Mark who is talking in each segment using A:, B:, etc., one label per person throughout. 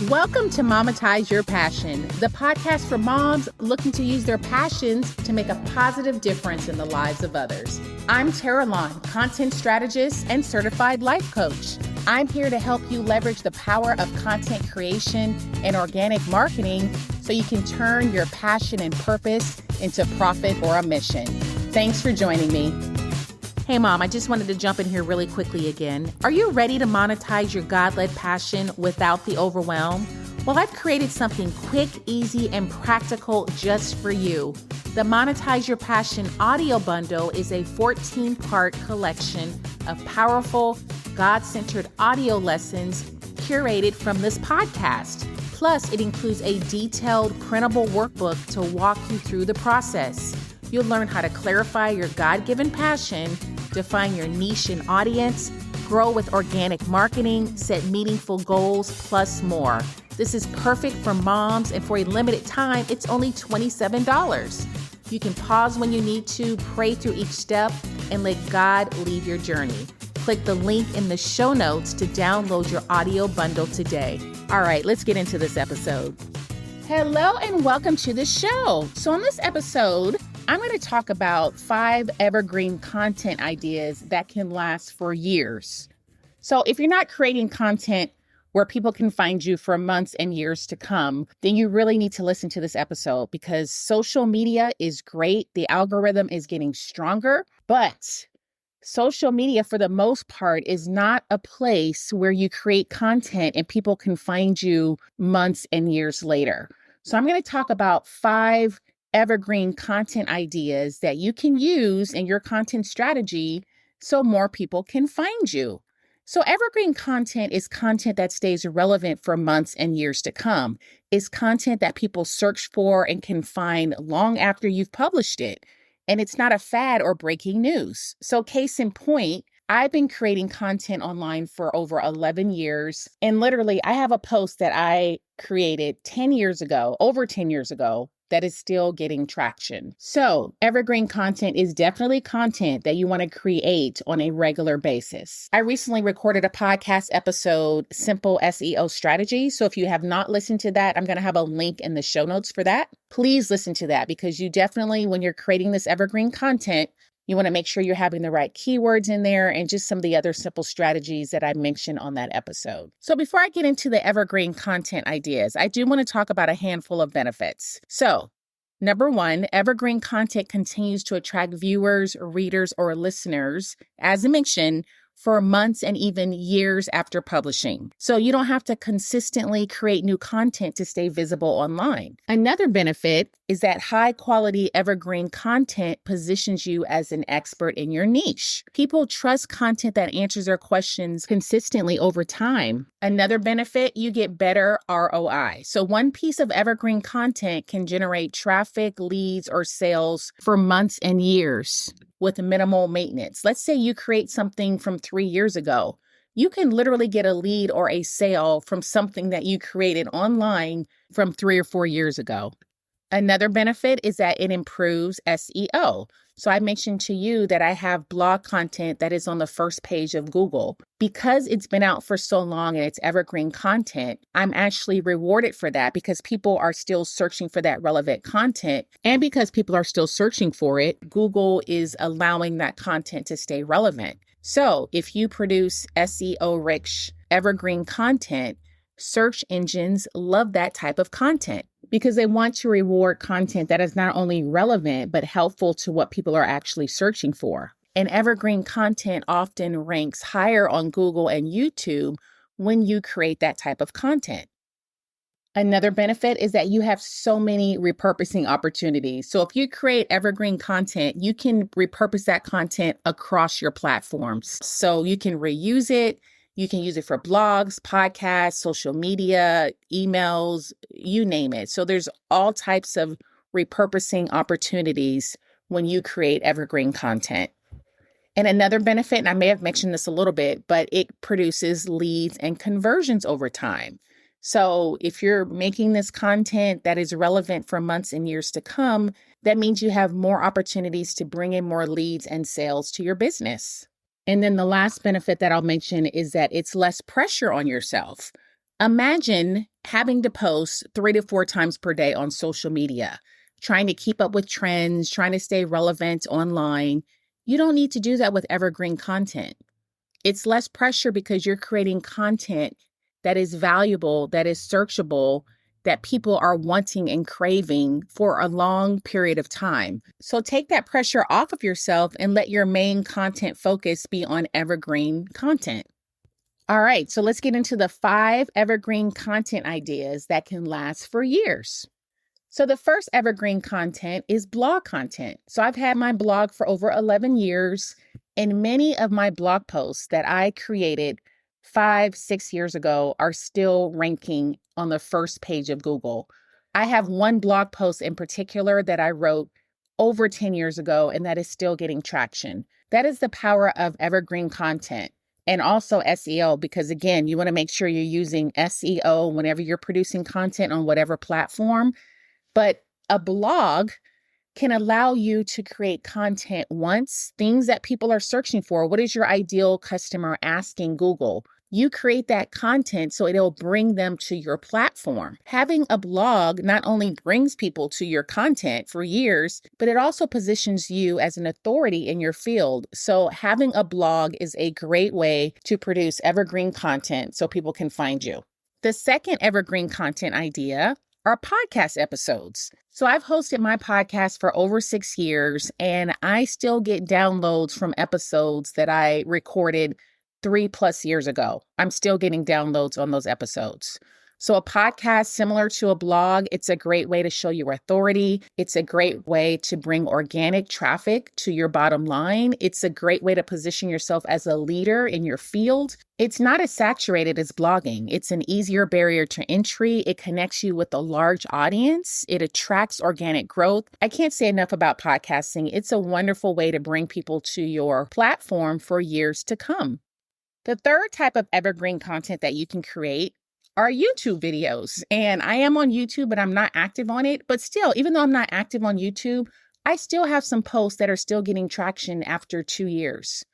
A: Welcome to Momatize Your Passion, the podcast for moms looking to use their passions to make a positive difference in the lives of others. I'm Tara Lawn, content strategist and certified life coach. I'm here to help you leverage the power of content creation and organic marketing so you can turn your passion and purpose into profit or a mission. Thanks for joining me. Hey mom, I just wanted to jump in here really quickly again. Are you ready to monetize your God-led passion without the overwhelm? Well, I've created something quick, easy, and practical just for you. The Monetize Your Passion audio bundle is a 14-part collection of powerful, God-centered audio lessons curated from this podcast. Plus, it includes a detailed printable workbook to walk you through the process. You'll learn how to clarify your God-given passion, define your niche and audience, grow with organic marketing, set meaningful goals, plus more. This is perfect for moms, and for a limited time, it's only $27. You can pause when you need to, pray through each step, and let God lead your journey. Click the link in the show notes to download your audio bundle today. All right, let's get into this episode. Hello and welcome to the show. So on this episode, I'm going to talk about 5 evergreen content ideas that can last for years. So if you're not creating content where people can find you for months and years to come, then you really need to listen to this episode because social media is great. The algorithm is getting stronger, but social media for the most part is not a place where you create content and people can find you months and years later. So I'm going to talk about 5 evergreen content ideas that you can use in your content strategy so more people can find you. So evergreen content is content that stays relevant for months and years to come. It's content that people search for and can find long after you've published it. And it's not a fad or breaking news. So case in point, I've been creating content online for over 11 years. And literally, I have a post that I created over 10 years ago, that is still getting traction. So evergreen content is definitely content that you want to create on a regular basis. I recently recorded a podcast episode, Simple SEO Strategy. So if you have not listened to that, I'm going to have a link in the show notes for that. Please listen to that because you definitely, when you're creating this evergreen content, you want to make sure you're having the right keywords in there and just some of the other simple strategies that I mentioned on that episode. So before I get into the evergreen content ideas, I do want to talk about a handful of benefits. So number 1, evergreen content continues to attract viewers, readers, or listeners, as I mentioned, for months and even years after publishing. So you don't have to consistently create new content to stay visible online. Another benefit is that high quality evergreen content positions you as an expert in your niche. People trust content that answers their questions consistently over time. Another benefit, you get better ROI. So one piece of evergreen content can generate traffic, leads, or sales for months and years with minimal maintenance. Let's say you create something from 3 years ago. You can literally get a lead or a sale from something that you created online from 3 or 4 years ago. Another benefit is that it improves SEO. So I mentioned to you that I have blog content that is on the first page of Google. Because it's been out for so long and it's evergreen content, I'm actually rewarded for that because people are still searching for that relevant content. And because people are still searching for it, Google is allowing that content to stay relevant. So if you produce SEO-rich evergreen content, search engines love that type of content because they want to reward content that is not only relevant, but helpful to what people are actually searching for. And evergreen content often ranks higher on Google and YouTube when you create that type of content. Another benefit is that you have so many repurposing opportunities. So if you create evergreen content, you can repurpose that content across your platforms. So you can reuse it. You can use it for blogs, podcasts, social media, emails, you name it. So there's all types of repurposing opportunities when you create evergreen content. And another benefit, and I may have mentioned this a little bit, but it produces leads and conversions over time. So if you're making this content that is relevant for months and years to come, that means you have more opportunities to bring in more leads and sales to your business. And then the last benefit that I'll mention is that it's less pressure on yourself. Imagine having to post 3 to 4 times per day on social media, trying to keep up with trends, trying to stay relevant online. You don't need to do that with evergreen content. It's less pressure because you're creating content that is valuable, that is searchable, that people are wanting and craving for a long period of time. So take that pressure off of yourself and let your main content focus be on evergreen content. All right, so let's get into the 5 evergreen content ideas that can last for years. So the first evergreen content is blog content. So I've had my blog for over 11 years, and many of my blog posts that I created 5, 6 years ago are still ranking on the first page of Google. I have one blog post in particular that I wrote over 10 years ago, and that is still getting traction. That is the power of evergreen content. And also SEO, because again, you want to make sure you're using SEO whenever you're producing content on whatever platform. But a blog can allow you to create content once, things that people are searching for. What is your ideal customer asking Google? You create that content so it'll bring them to your platform. Having a blog not only brings people to your content for years, but it also positions you as an authority in your field. So having a blog is a great way to produce evergreen content so people can find you. The second evergreen content idea are podcast episodes. So I've hosted my podcast for over 6 years, and I still get downloads from episodes that I recorded 3+ years ago. I'm still getting downloads on those episodes. So a podcast, similar to a blog, it's a great way to show your authority. It's a great way to bring organic traffic to your bottom line. It's a great way to position yourself as a leader in your field. It's not as saturated as blogging. It's an easier barrier to entry. It connects you with a large audience. It attracts organic growth. I can't say enough about podcasting. It's a wonderful way to bring people to your platform for years to come. The third type of evergreen content that you can create are YouTube videos. And I am on YouTube, but I'm not active on it. But still, even though I'm not active on YouTube, I still have some posts that are still getting traction after 2 years.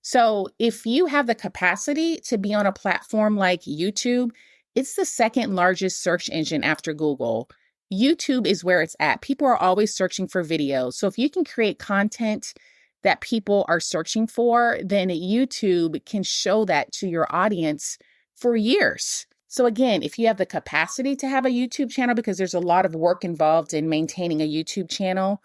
A: So if you have the capacity to be on a platform like YouTube, it's the second largest search engine after Google. YouTube is where it's at. People are always searching for videos. So if you can create content that people are searching for, then YouTube can show that to your audience for years. So again, if you have the capacity to have a YouTube channel, because there's a lot of work involved in maintaining a YouTube channel,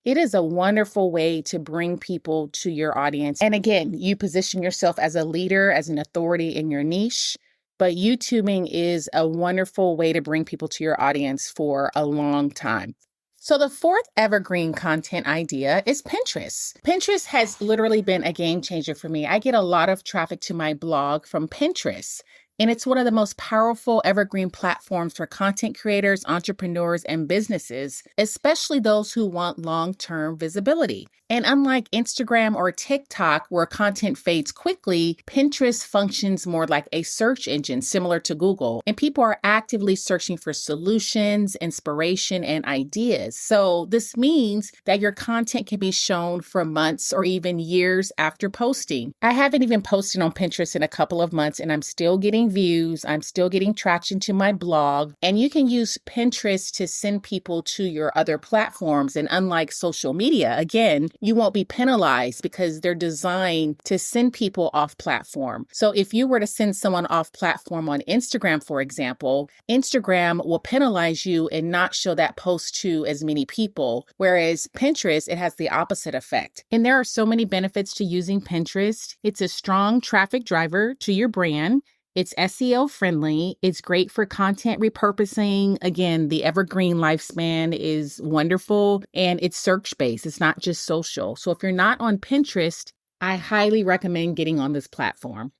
A: it is a wonderful way to bring people to your audience. And again, you position yourself as a leader, as an authority in your niche, but YouTubing is a wonderful way to bring people to your audience for a long time. So the fourth evergreen content idea is Pinterest. Pinterest has literally been a game changer for me. I get a lot of traffic to my blog from Pinterest, and it's one of the most powerful evergreen platforms for content creators, entrepreneurs, and businesses, especially those who want long-term visibility. And unlike Instagram or TikTok, where content fades quickly, Pinterest functions more like a search engine similar to Google, and people are actively searching for solutions, inspiration, and ideas. So this means that your content can be shown for months or even years after posting. I haven't even posted on Pinterest in a couple of months, and I'm still getting views. I'm still getting traction to my blog, and you can use Pinterest to send people to your other platforms. And unlike social media, again, you won't be penalized because they're designed to send people off platform. So if you were to send someone off platform on Instagram, for example, Instagram will penalize you and not show that post to as many people. Whereas Pinterest, it has the opposite effect. And there are so many benefits to using Pinterest. It's a strong traffic driver to your brand. It's SEO friendly. It's great for content repurposing. Again, the evergreen lifespan is wonderful, and it's search-based. It's not just social. So if you're not on Pinterest, I highly recommend getting on this platform.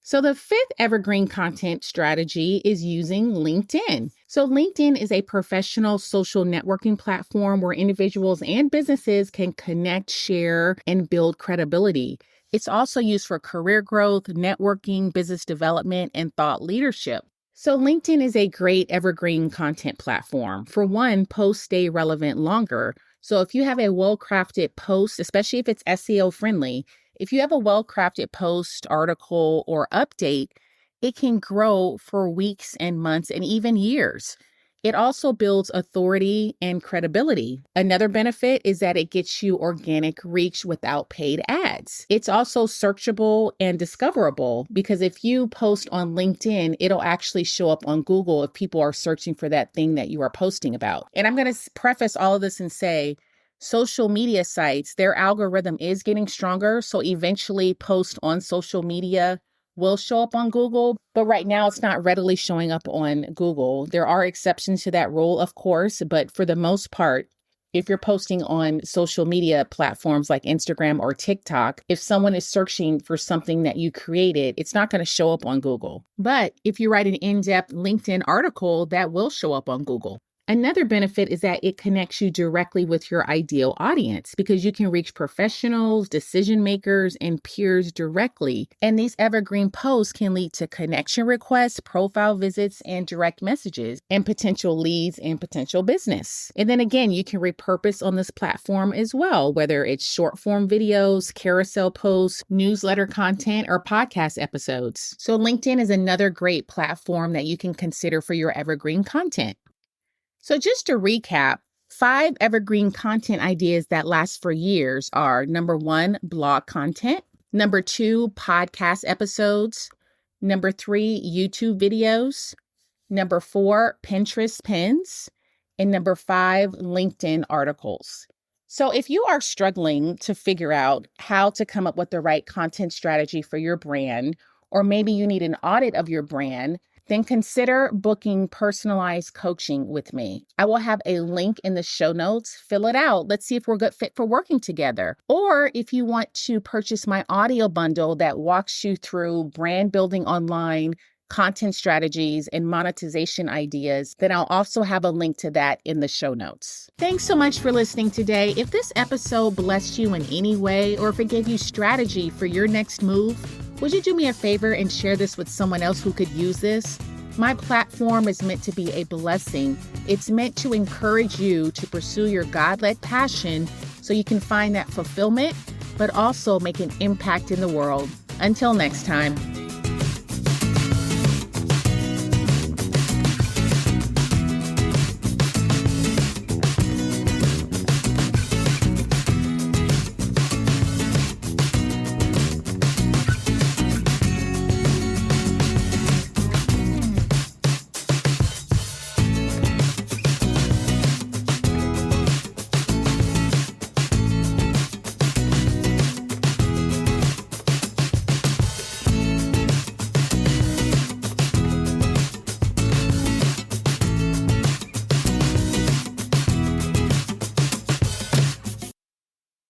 A: So the fifth evergreen content strategy is using LinkedIn. So LinkedIn is a professional social networking platform where individuals and businesses can connect, share, and build credibility. It's also used for career growth, networking, business development, and thought leadership. So LinkedIn is a great evergreen content platform. For one, posts stay relevant longer. So if you have a well-crafted post, especially if it's SEO friendly, if you have a well-crafted post, article, or update, it can grow for weeks and months and even years. It also builds authority and credibility. Another benefit is that it gets you organic reach without paid ads. It's also searchable and discoverable because if you post on LinkedIn, it'll actually show up on Google if people are searching for that thing that you are posting about. And I'm going to preface all of this and say, social media sites, their algorithm is getting stronger. So eventually posts on social media will show up on Google, but right now it's not readily showing up on Google. There are exceptions to that rule, of course, but for the most part, if you're posting on social media platforms like Instagram or TikTok, if someone is searching for something that you created, it's not going to show up on Google. But if you write an in-depth LinkedIn article, that will show up on Google. Another benefit is that it connects you directly with your ideal audience because you can reach professionals, decision makers, and peers directly. And these evergreen posts can lead to connection requests, profile visits, and direct messages, and potential leads and potential business. And then again, you can repurpose on this platform as well, whether it's short form videos, carousel posts, newsletter content, or podcast episodes. So LinkedIn is another great platform that you can consider for your evergreen content. So just to recap, 5 evergreen content ideas that last for years are: number 1, blog content; number 2, podcast episodes; number 3, YouTube videos; number 4, Pinterest pins; and number 5, LinkedIn articles. So if you are struggling to figure out how to come up with the right content strategy for your brand, or maybe you need an audit of your brand, then consider booking personalized coaching with me. I will have a link in the show notes. Fill it out. Let's see if we're a good fit for working together. Or if you want to purchase my audio bundle that walks you through brand building online, content strategies, and monetization ideas, then I'll also have a link to that in the show notes. Thanks so much for listening today. If this episode blessed you in any way, or if it gave you strategy for your next move, would you do me a favor and share this with someone else who could use this? My platform is meant to be a blessing. It's meant to encourage you to pursue your God-led passion so you can find that fulfillment, but also make an impact in the world. Until next time.